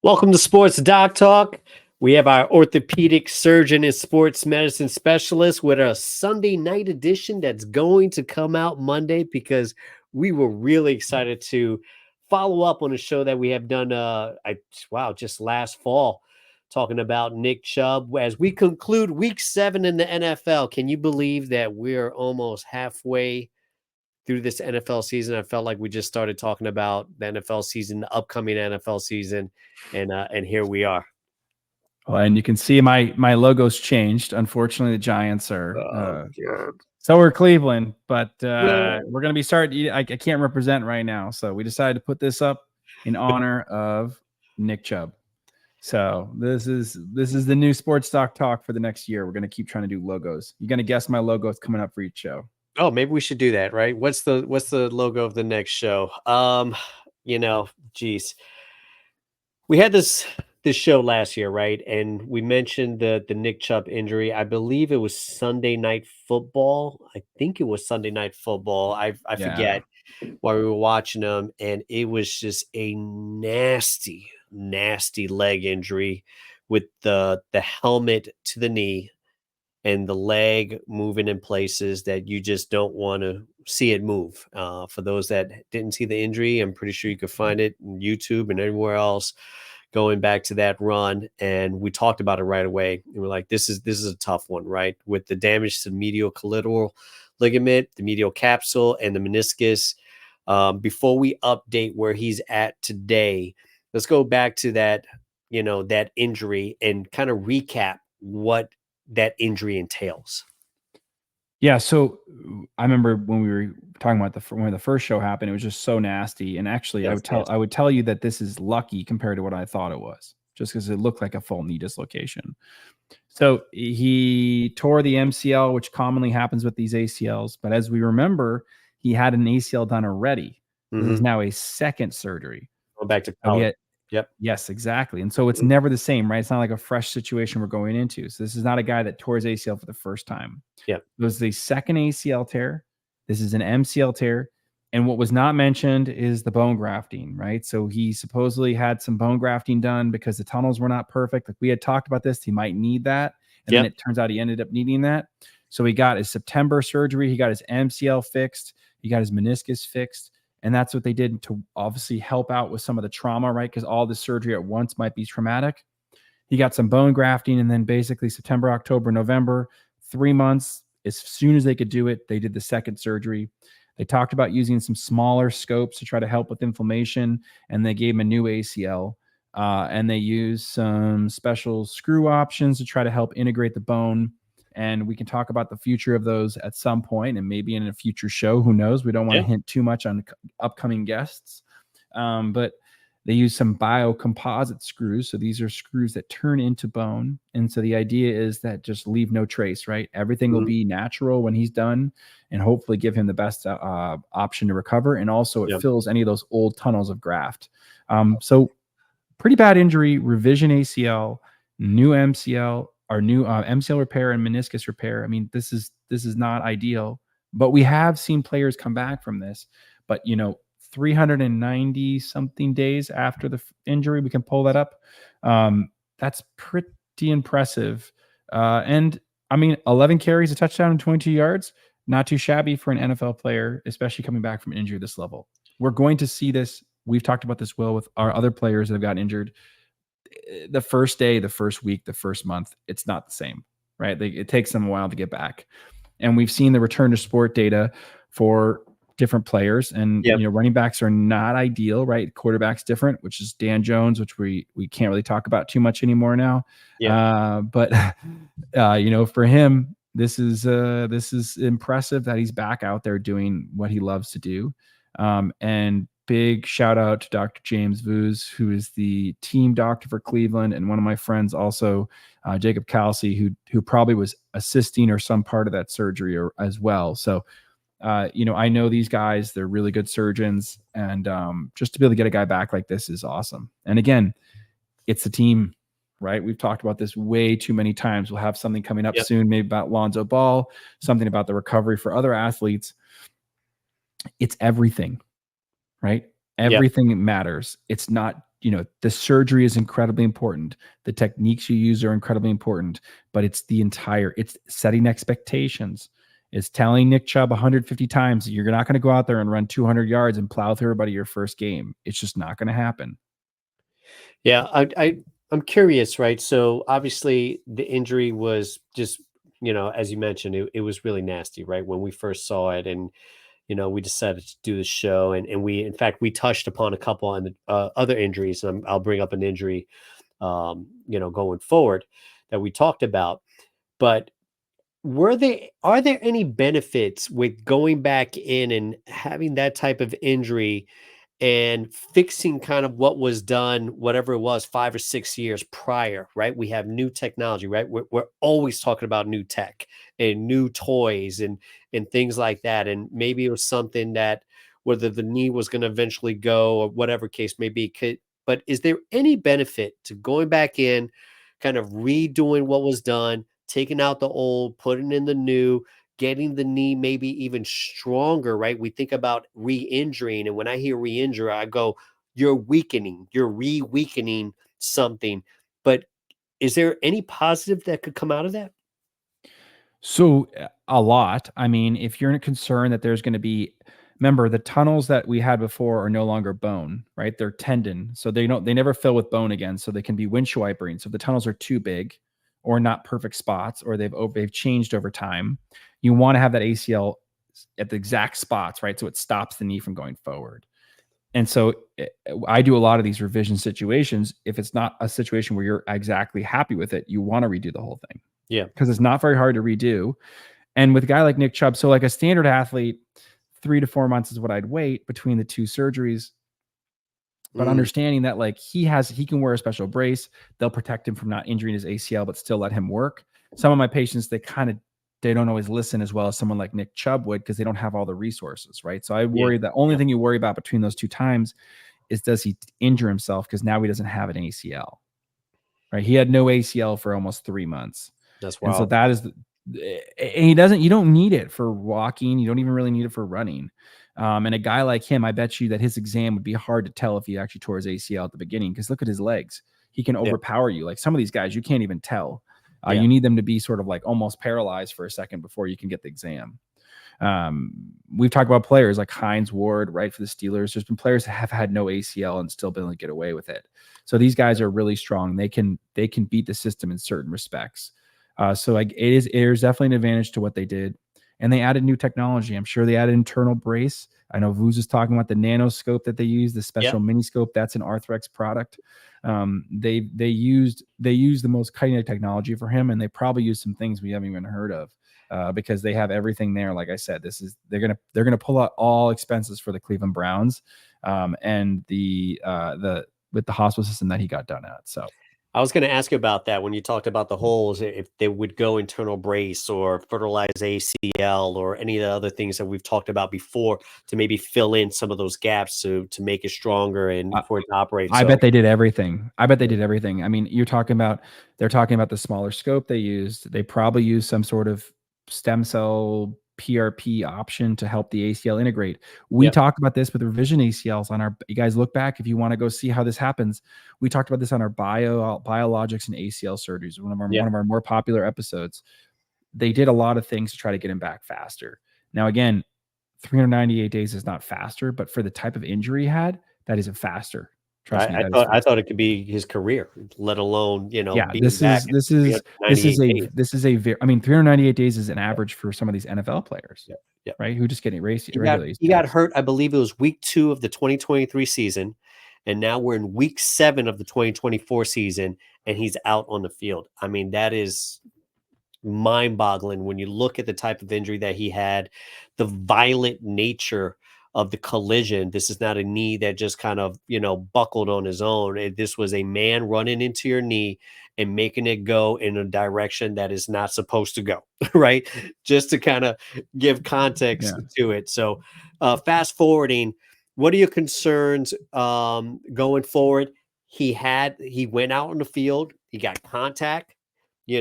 Welcome to Sports Doc Talk. We have our orthopedic surgeon and sports medicine specialist with a Sunday night edition that's going to come out Monday because we were really excited to follow up on a show that we have done just last fall, talking about Nick Chubb as we conclude week 7 in the NFL. Can you believe that we're almost halfway through this NFL season? I felt like we just started talking about the NFL season, the upcoming NFL season, and here we are. Well, and you can see my logo's changed. Unfortunately, the Giants are God. so are Cleveland, but we're going to be starting. I can't represent right now, so we decided to put this up in honor of Nick Chubb. So this is the new sports doc talk for the next year. We're going to keep trying to do logos. You're going to guess my logo is coming up for each show. Oh, maybe we should do that, right? What's the logo of the next show? Geez. We had this show last year, right? And we mentioned the Nick Chubb injury. I believe it was Sunday Night Football. I think it was Sunday Night Football. I forget while we were watching them, and it was just a nasty, nasty leg injury with the helmet to the knee and the leg moving in places that you just don't want to see it move. For those that didn't see the injury, I'm pretty sure you could find it on YouTube and everywhere else going back to that run. And we talked about it right away. And we're like, this is a tough one, right? With the damage to the medial collateral ligament, the medial capsule, and the meniscus. Before we update where he's at today, let's go back to that, that injury and kind of recap what that injury entails. Yeah, so I remember when we were talking about when the first show happened, it was just so nasty. And actually, I would tell you that this is lucky compared to what I thought it was, just because it looked like a full knee dislocation. So he tore the MCL, which commonly happens with these ACLs. But as we remember, he had an ACL done already. Mm-hmm. This is now a second surgery. Go back to college. Yep. Yes, exactly. And so it's never the same, right? It's not like a fresh situation we're going into. So this is not a guy that tore his ACL for the first time. Yeah. It was the second ACL tear. This is an MCL tear. And what was not mentioned is the bone grafting, right? So he supposedly had some bone grafting done because the tunnels were not perfect. Like we had talked about this, he might need that. And then it turns out he ended up needing that. So he got his September surgery. He got his MCL fixed. He got his meniscus fixed. And that's what they did to obviously help out with some of the trauma, right? Because all the surgery at once might be traumatic. He got some bone grafting, and then basically September, October, November, 3 months, as soon as they could do it, they did the second surgery. They talked about using some smaller scopes to try to help with inflammation, and they gave him a new ACL. And they used some special screw options to try to help integrate the bone. And we can talk about the future of those at some point and maybe in a future show. Who knows? We don't want to hint too much on upcoming guests. But they use some biocomposite screws. So these are screws that turn into bone. And so the idea is that just leave no trace, right? Everything will be natural when he's done and hopefully give him the best option to recover. And also it fills any of those old tunnels of graft. So pretty bad injury, revision ACL, new MCL, our new MCL repair and meniscus repair. I mean, this is not ideal, but we have seen players come back from this. But 390 something days after the injury, we can pull that up. That's pretty impressive. And I mean, 11 carries, a touchdown, and 22 yards. Not too shabby for an NFL player, especially coming back from an injury this level. We're going to see this. We've talked about this, Will, with our other players that have gotten injured. The first day, the first week, the first month, it's not the same, right? It takes them a while to get back. And we've seen the return to sport data for different players. And running backs are not ideal, right? Quarterback's different, which is Dan Jones, which we can't really talk about too much anymore now. But for him, this is impressive that he's back out there doing what he loves to do. And big shout out to Dr. James Vuz, who is the team doctor for Cleveland, and one of my friends also, Jacob Kelsey, who probably was assisting or some part of that surgery as well. So, I know these guys, they're really good surgeons, and just to be able to get a guy back like this is awesome. And again, it's a team, right? We've talked about this way too many times. We'll have something coming up soon, maybe about Lonzo Ball, something about the recovery for other athletes. It's everything. Right? Everything matters. It's not the surgery is incredibly important. The techniques you use are incredibly important, but it's setting expectations. It's telling Nick Chubb 150 times that you're not going to go out there and run 200 yards and plow through everybody your first game. It's just not going to happen. Yeah, I'm curious, right? So obviously the injury was just, as you mentioned, it was really nasty, right? When we first saw it, and we decided to do the show, and we, in fact, we touched upon a couple on the other injuries. And I'll bring up an injury, going forward, that we talked about. But are there any benefits with going back in and having that type of injury and fixing kind of what was done, whatever it was, 5 or 6 years prior, right? We have new technology, right? We're always talking about new tech and new toys and things like that. And maybe it was something that, whether the knee was going to eventually go or whatever case may be. But is there any benefit to going back in, kind of redoing what was done, taking out the old, putting in the new, getting the knee maybe even stronger, right? We think about re-injuring, and when I hear re-injure, I go, you're weakening, you're re-weakening something. But is there any positive that could come out of that? So a lot. I mean, if you're concerned that there's going to be, remember the tunnels that we had before are no longer bone, right? They're tendon, so they never fill with bone again. So they can be windshield wipering. So if the tunnels are too big, or not perfect spots, or they've changed over time, you want to have that ACL at the exact spots, right? So it stops the knee from going forward. And so I do a lot of these revision situations. If it's not a situation where you're exactly happy with it, you want to redo the whole thing, Yeah. because it's not very hard to redo. And with a guy like Nick Chubb, so like a standard athlete, 3 to 4 months is what I'd wait between the two surgeries. But understanding that like he can wear a special brace, they'll protect him from not injuring his ACL, but still let him work. Some of my patients, they don't always listen as well as someone like Nick Chubb would, because they don't have all the resources, right? So I Yeah. worry the only thing you worry about between those two times is, does he injure himself? Because now he doesn't have an ACL, right? He had no ACL for almost 3 months. That's And so wild. that is, and you don't need it for walking. You don't even really need it for running. And a guy like him, I bet you that his exam would be hard to tell if he actually tore his ACL at the beginning, because look at his legs. He can Yeah. overpower you. Like some of these guys, you can't even tell. Yeah. You need them to be sort of like almost paralyzed for a second before you can get the exam. We've talked about players like Hines Ward, right, for the Steelers. There's been players that have had no ACL and still been able to get away with it. So these guys are really strong. They can beat the system in certain respects. So like there's definitely an advantage to what they did. And they added new technology. I'm sure they added internal brace. I know Vuz is talking about the nanoscope that they use, the special mini scope. That's an Arthrex product. They used the most cutting edge technology for him, and they probably used some things we haven't even heard of. Because they have everything there. Like I said, they're gonna pull out all expenses for the Cleveland Browns, and the with the hospital system that he got done at. So I was going to ask you about that when you talked about the holes, if they would go internal brace or fertilize ACL or any of the other things that we've talked about before to maybe fill in some of those gaps to make it stronger and for it to operate. I So bet they did everything. I bet they did everything. I mean, they're talking about the smaller scope they used. They probably used some sort of stem cell PRP option to help the ACL integrate. We yeah, talked about this with revision ACLs on you guys look back if you want to go see how this happens. We talked about this on our biologics and ACL surgeries, one of our more popular episodes. They did a lot of things to try to get him back faster. Now, again, 398 days is not faster, but for the type of injury he had, that isn't faster. Trust me, I that is thought I faster. thought it could be his career, let alone Yeah, being back at 398 days. this is a very, I mean, 398 days is an average for some of these NFL players, Yeah, yeah. right? Who just getting He got regular he got ACLs. hurt. I believe it was week 2 of the 2023 season, and now we're in week 7 of the 2024 season, and he's out on the field. I mean, that is mind-boggling when you look at the type of injury that he had, the violent nature of the collision. This is not a knee that just kind of, buckled on his own. This was a man running into your knee and making it go in a direction that is not supposed to go, right? Just to kind of give context Yeah. to it. So, fast forwarding, what are your concerns going forward? He went out on the field, he got contact, he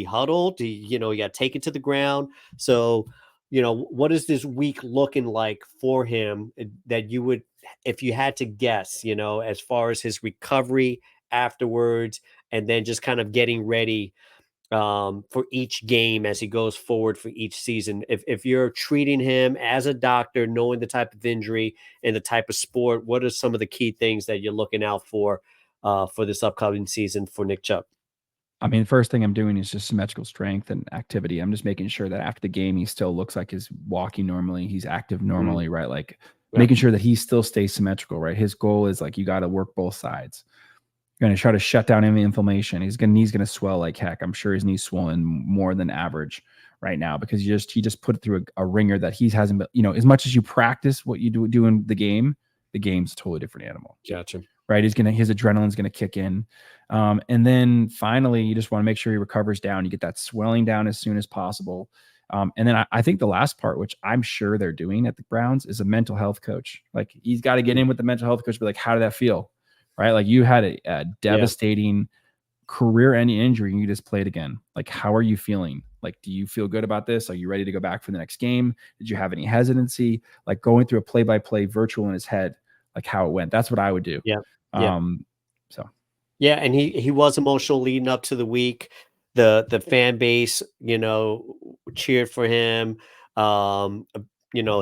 huddled, he got taken to the ground. So, what is this week looking like for him that you would if you had to guess, as far as his recovery afterwards, and then just kind of getting ready for each game as he goes forward for each season. If you're treating him as a doctor, knowing the type of injury and the type of sport, what are some of the key things that you're looking out for this upcoming season for Nick Chubb? I mean, the first thing I'm doing is just symmetrical strength and activity. I'm just making sure that after the game, he still looks like he's walking normally, he's active Mm, normally, right? Like yeah, making sure that he still stays symmetrical, right? His goal is like you got to work both sides. You're going to try to shut down any inflammation. His knee's going to swell like heck. I'm sure his knee's swollen more than average right now because he just put it through a ringer that he hasn't been, as much as you practice what you do in the game's a totally different animal, gotcha. right? His adrenaline's going to kick in. And then finally, you just want to make sure he recovers down. You get that swelling down as soon as possible. And then I think the last part, which I'm sure they're doing at the Browns, is a mental health coach. Like he's got to get Mm, in with the mental health coach, be like, how did that feel? Right? Like you had a yeah, devastating career-ending injury and you just played again. Like, how are you feeling? Like, do you feel good about this? Are you ready to go back for the next game? Did you have any hesitancy? Like going through a play-by-play virtual in his head, like how it went. That's what I would do. yeah, yeah. Um, so Yeah, and he was emotional leading up to the week. The fan base, cheered for him.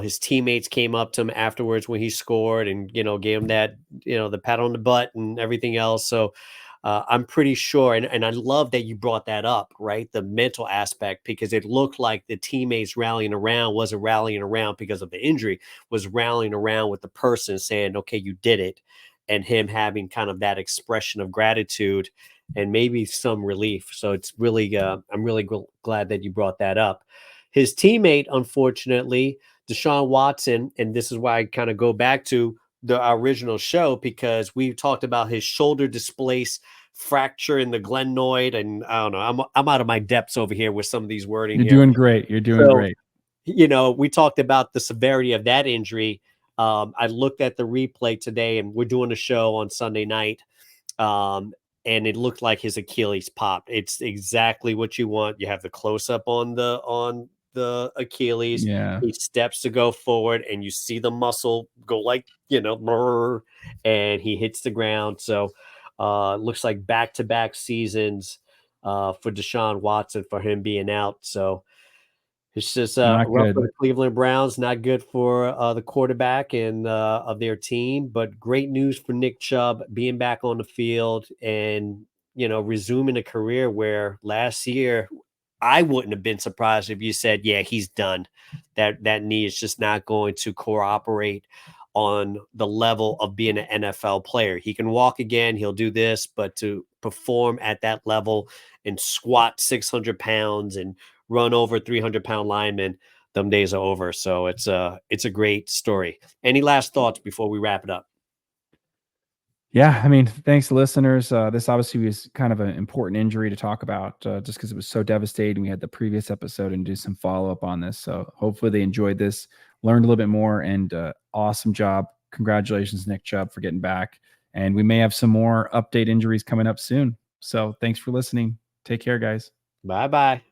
His teammates came up to him afterwards when he scored and, gave him that, the pat on the butt and everything else. So I'm pretty sure, and I love that you brought that up, right? The mental aspect, because it looked like the teammates rallying around wasn't rallying around because of the injury, was rallying around with the person saying, okay, you did it, and him having kind of that expression of gratitude and maybe some relief. So it's really, I'm really glad that you brought that up. His teammate, unfortunately, Deshaun Watson, and this is why I kind of go back to our original show, because we talked about his shoulder displaced fracture in the glenoid, and I don't know, I'm out of my depths over here with some of these wording you're here. doing great. You're doing So great. we talked about the severity of that injury. I looked at the replay today, and we're doing a show on Sunday night. Um, and it looked like his Achilles popped. It's exactly what you want. You have the close up on the Achilles. Yeah. He steps to go forward, and you see the muscle go like brr, and he hits the ground. So looks like back-to-back seasons for Deshaun Watson for him being out. So it's just Not rough for good. the Cleveland Browns, not good for the quarterback and of their team, but great news for Nick Chubb being back on the field and resuming a career where last year I wouldn't have been surprised if you said, "Yeah, he's done." That knee is just not going to cooperate on the level of being an NFL player. He can walk again, he'll do this, but to perform at that level and squat 600 pounds and run over 300-pound linemen, them days are over. So it's a great story. Any last thoughts before we wrap it up? Yeah, I mean, thanks, listeners. This obviously was kind of an important injury to talk about, just because it was so devastating. We had the previous episode and do some follow up on this. So hopefully they enjoyed this, learned a little bit more, and awesome job. Congratulations, Nick Chubb, for getting back. And we may have some more update injuries coming up soon. So thanks for listening. Take care, guys. Bye bye.